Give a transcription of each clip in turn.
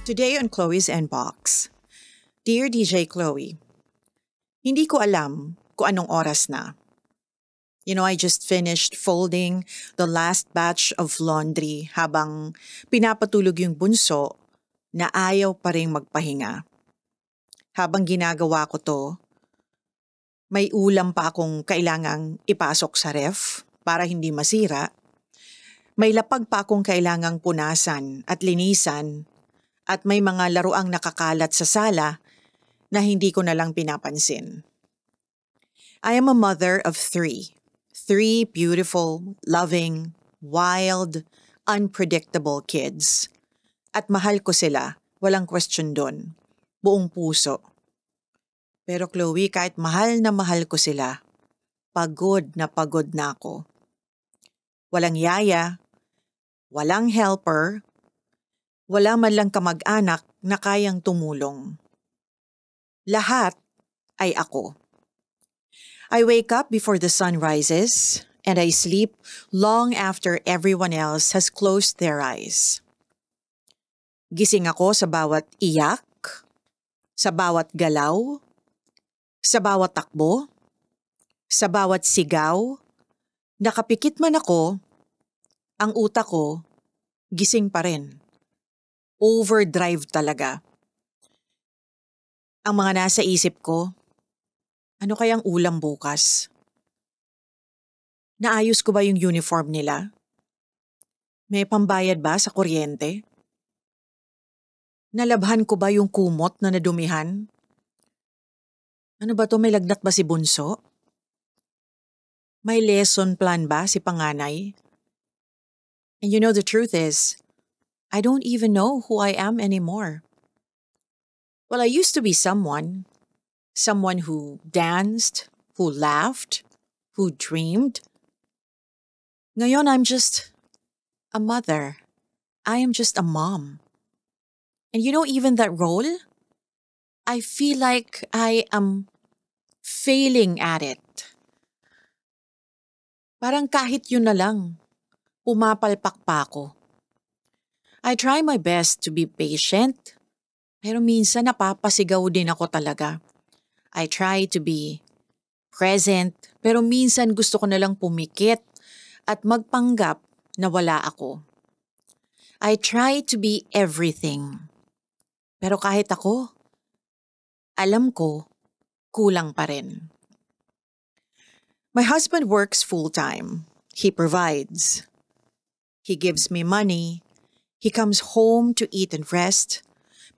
Today on Chloe's Inbox. Dear DJ Chloe, hindi ko alam kung anong oras na. I just finished folding the last batch of laundry habang pinapatulog yung bunso na ayaw pa rin magpahinga. Habang ginagawa ko to, may ulam pa akong kailangang ipasok sa ref para hindi masira. May lapag pa akong kailangang punasan at linisan at may mga laruang nakakalat sa sala na hindi ko na lang pinapansin. I am a mother of three. Three beautiful, loving, wild, unpredictable kids. At mahal ko sila, walang question dun. Buong puso. Pero Chloe, kahit mahal ko sila, pagod na ako. Walang yaya, walang helper, wala man lang kamag-anak na kayang tumulong. Lahat ay ako. I wake up before the sun rises and I sleep long after everyone else has closed their eyes. Gising ako sa bawat iyak, sa bawat galaw, sa bawat takbo, sa bawat sigaw. Nakapikit man ako, ang utak ko gising pa rin. Overdrive talaga. Ang mga nasa isip ko, ano kayang ulam bukas? Naayos ko ba yung uniform nila? May pambayad ba sa kuryente? Nalabhan ko ba yung kumot na nadumihan? Ano ba to, may lagnat ba si bunso? May lesson plan ba si panganay? And the truth is, I don't even know who I am anymore. Well, I used to be someone who danced, who laughed, who dreamed. Ngayon, I'm just a mother. I am just a mom. And even that role, I feel like I am failing at it. Parang kahit yun na lang, pumapalpak pa ako. I try my best to be patient, pero minsan napapasigaw din ako talaga. I try to be present, pero minsan gusto ko nalang pumikit at magpanggap na wala ako. I try to be everything. Pero kahit ako, alam ko, kulang pa rin. My husband works full-time. He provides. He gives me money. He comes home to eat and rest.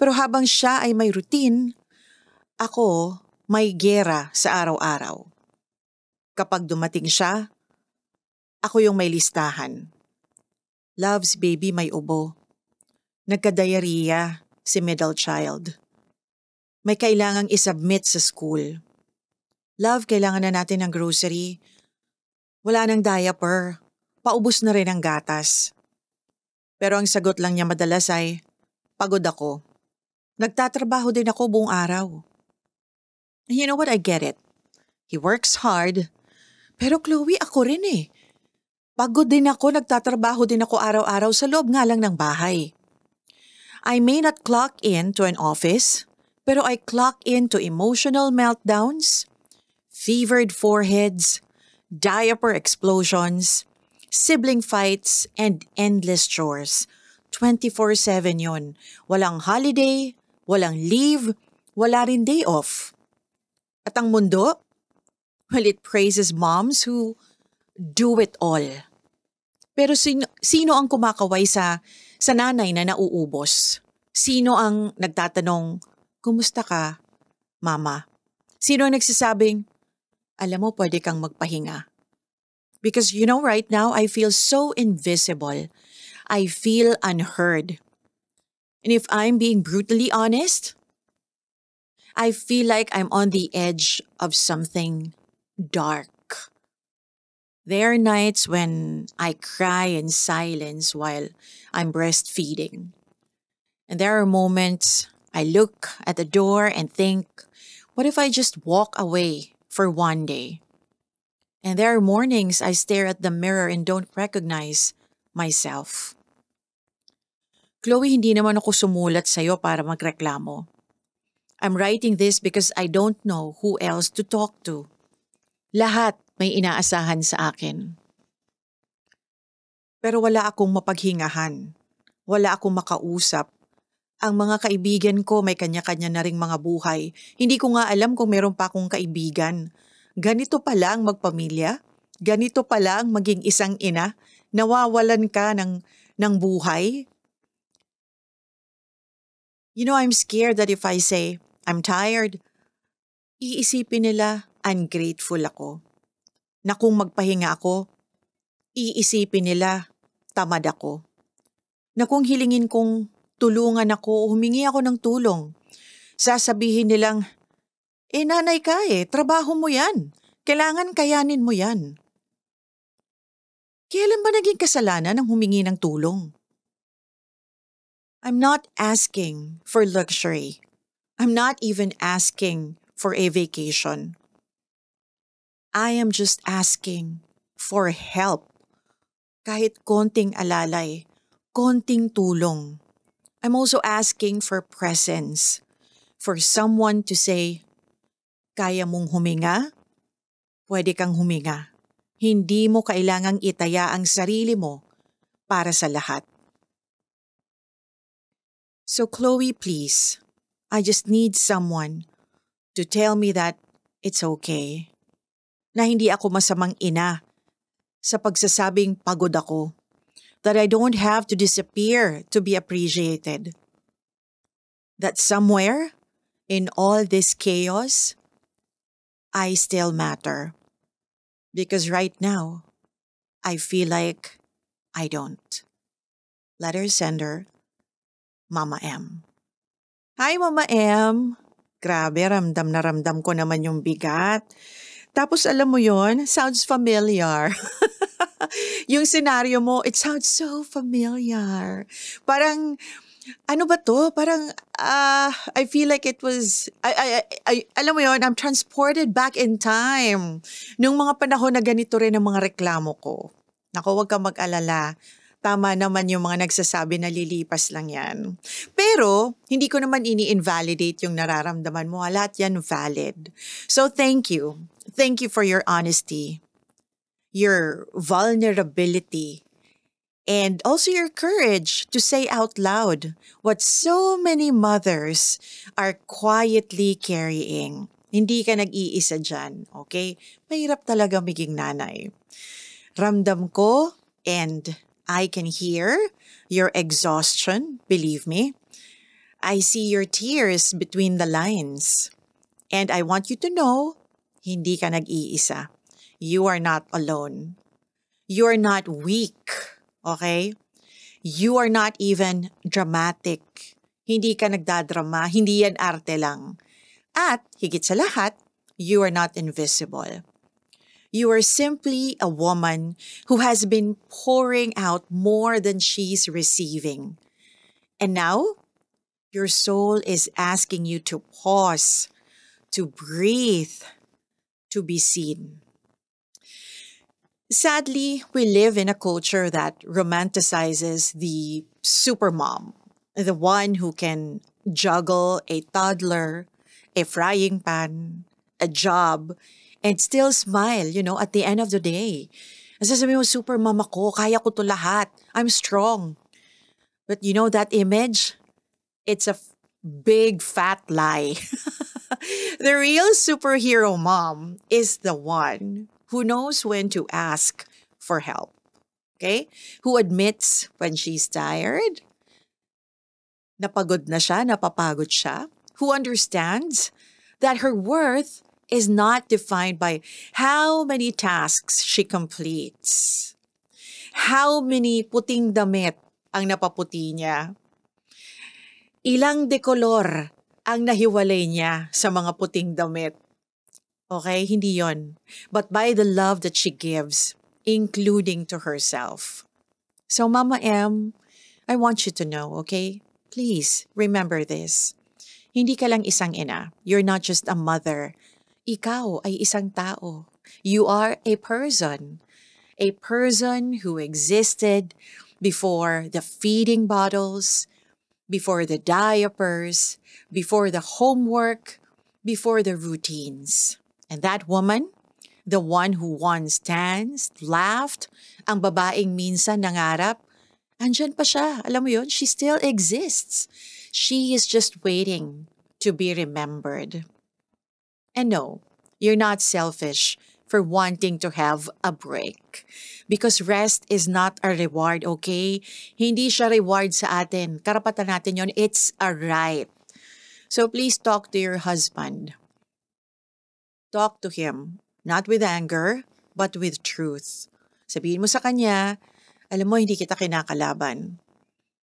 Pero habang siya ay may routine, ako may giyera sa araw-araw. Kapag dumating siya, ako yung may listahan. Loves baby may ubo. Nagka-diarrhea si middle child. May kailangang isubmit sa school. Love, kailangan na natin ng grocery. Wala nang diaper. Paubos na rin ang gatas. Pero ang sagot lang niya madalas ay, pagod ako. Nagtatrabaho din ako buong araw. And you know what? I get it. He works hard. Pero Chloe, ako rin eh. Pagod din ako, nagtatrabaho din ako araw-araw sa loob nga lang ng bahay. I may not clock in to an office, pero I clock in to emotional meltdowns, fevered foreheads, diaper explosions, sibling fights, and endless chores. 24/7 yon. Walang holiday, walang leave, wala rin day off. At ang mundo? Well, it praises moms who do it all. Pero sino ang kumakaway sa nanay na nauubos? Sino ang nagtatanong, kumusta ka, mama? Sino ang nagsasabing, alam mo, pwede kang magpahinga? Because right now, I feel so invisible. I feel unheard. And if I'm being brutally honest, I feel like I'm on the edge of something dark. There are nights when I cry in silence while I'm breastfeeding. And there are moments I look at the door and think, what if I just walk away for one day? And there are mornings I stare at the mirror and don't recognize myself. Chloe, hindi naman ako sumulat sa'yo para magreklamo. I'm writing this because I don't know who else to talk to. Lahat may inaasahan sa akin. Pero wala akong mapaghingahan. Wala akong makausap. Ang mga kaibigan ko may kanya-kanya na ring mga buhay. Hindi ko nga alam kung meron pa akong kaibigan. Ganito pala ang magpamilya? Ganito pala ang maging isang ina? Nawawalan ka ng buhay? You know, I'm scared that if I say, I'm tired, iisipin nila ungrateful ako. Na kung magpahinga ako, iisipin nila tamad ako. Na kung hilingin kong tulungan ako o humingi ako ng tulong, sasabihin nilang, nanay ka trabaho mo yan. Kailangan kayanin mo yan. Kailan ba naging kasalanan ng humingi ng tulong? I'm not asking for luxury. I'm not even asking for a vacation. I am just asking for help. Kahit konting alalay, konting tulong. I'm also asking for presence. For someone to say, kaya mong huminga? Pwede kang huminga. Hindi mo kailangang itaya ang sarili mo para sa lahat. So Chloe, please, I just need someone to tell me that it's okay. Na hindi ako masamang ina sa pagsasabing pagod ako. That I don't have to disappear to be appreciated. That somewhere, in all this chaos, I still matter. Because right now, I feel like I don't. Letter sender, Mama M. Hi, Mama M. Grabe, ramdam na ramdam ko naman yung bigat. Tapos alam mo yon, sounds familiar. Yung senaryo mo, it sounds so familiar. Parang, ano ba to? Parang, I feel like it was, alam mo yon, I'm transported back in time. Nung mga panahon na ganito rin ang mga reklamo ko. Naku, huwag kang mag-alala. Tama naman yung mga nagsasabi na lilipas lang yan. Pero, hindi ko naman ini-invalidate yung nararamdaman mo. Lahat yan valid. So, thank you. Thank you for your honesty, your vulnerability, and also your courage to say out loud what so many mothers are quietly carrying. Hindi ka nag-iisa dyan, okay? Mahirap talaga maging nanay. Ramdam ko and I can hear your exhaustion, believe me. I see your tears between the lines. And I want you to know, hindi ka nag-iisa. You are not alone. You are not weak, okay? You are not even dramatic. Hindi ka nagdadrama, hindi yan arte lang. At, higit sa lahat, you are not invisible. You are simply a woman who has been pouring out more than she's receiving. And now, your soul is asking you to pause, to breathe, to be seen. Sadly, we live in a culture that romanticizes the supermom, the one who can juggle a toddler, a frying pan, a job, and still smile, at the end of the day. Sasabi mo, supermom ako, kaya ko to lahat, I'm strong. But that image? It's a big fat lie. The real superhero mom is the one who knows when to ask for help, okay? Who admits when she's tired, napagod na siya, napapagod siya, who understands that her worth is not defined by how many tasks she completes, how many puting damit ang napaputi niya, ilang dekolor ang nahiwalay niya sa mga puting damit. Okay, hindi yon. But by the love that she gives, including to herself. So Mama M, I want you to know, okay? Please, remember this. Hindi ka lang isang ina. You're not just a mother. Ikaw ay isang tao. You are a person. A person who existed before the feeding bottles, before the diapers, before the homework, before the routines. And that woman, the one who once danced, laughed, ang babaeng minsan nangarap, andyan pa siya. Alam mo yun, she still exists. She is just waiting to be remembered. And no, you're not selfish for wanting to have a break. Because rest is not a reward, okay? Hindi siya reward sa atin. Karapatan natin yon. It's a right. So please talk to your husband. Talk to him, not with anger, but with truth. Sabihin mo sa kanya, alam mo, hindi kita kinakalaban.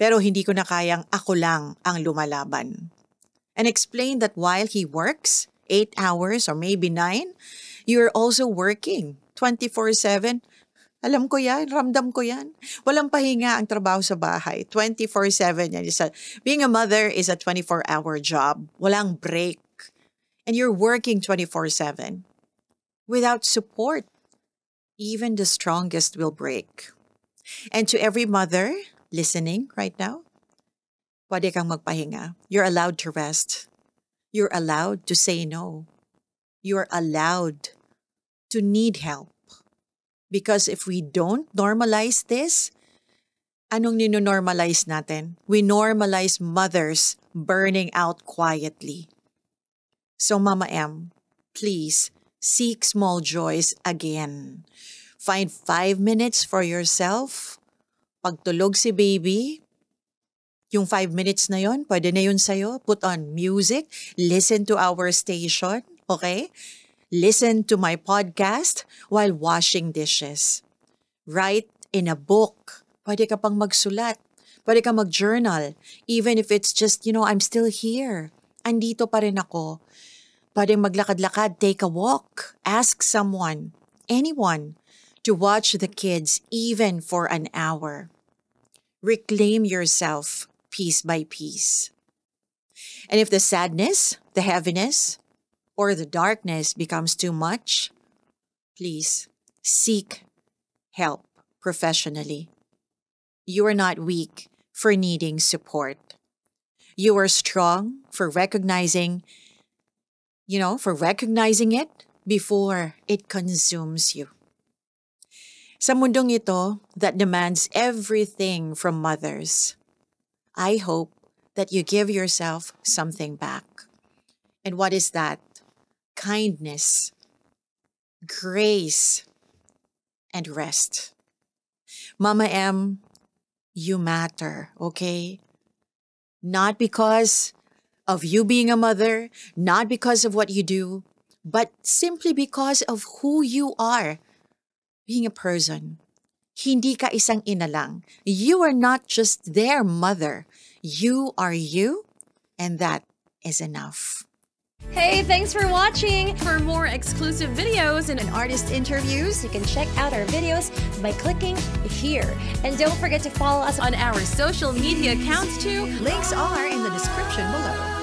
Pero hindi ko na kayang ako lang ang lumalaban. And explain that while he works 8 hours or maybe 9, you're also working 24/7. Alam ko yan, ramdam ko yan. Walang pahinga ang trabaho sa bahay. 24/7 yan. Being a mother is a 24-hour job. Walang break. And you're working 24/7. Without support, even the strongest will break. And to every mother listening right now, pwede kang magpahinga. You're allowed to rest. You're allowed to say no. You're allowed to need help. Because if we don't normalize this, anong nino-normalize natin? We normalize mothers burning out quietly. So Mama M, please seek small joys again. Find 5 minutes for yourself. Pagtulog si baby, yung 5 minutes na yon, pwede na yun sa'yo. Put on music, listen to our station, okay? Listen to my podcast while washing dishes. Write in a book. Pwede ka pang magsulat. Pwede ka mag-journal. Even if it's just, I'm still here. Andito pa rin ako. Pwede maglakad-lakad, take a walk. Ask someone, anyone, to watch the kids even for an hour. Reclaim yourself piece by piece. And if the sadness, the heaviness, or the darkness becomes too much, please seek help professionally. You are not weak for needing support. You are strong for recognizing it before it consumes you. Sa mundong ito that demands everything from mothers, I hope that you give yourself something back. And what is that? Kindness, grace, and rest. Mama M, you matter, okay? Not because of you being a mother, not because of what you do, but simply because of who you are. Being a person. Hindi ka isang ina lang. You are not just their mother. You are you, and that is enough. Hey, thanks for watching! For more exclusive videos and artist interviews, you can check out our videos by clicking here. And don't forget to follow us on our social media accounts too. Links are in the description below.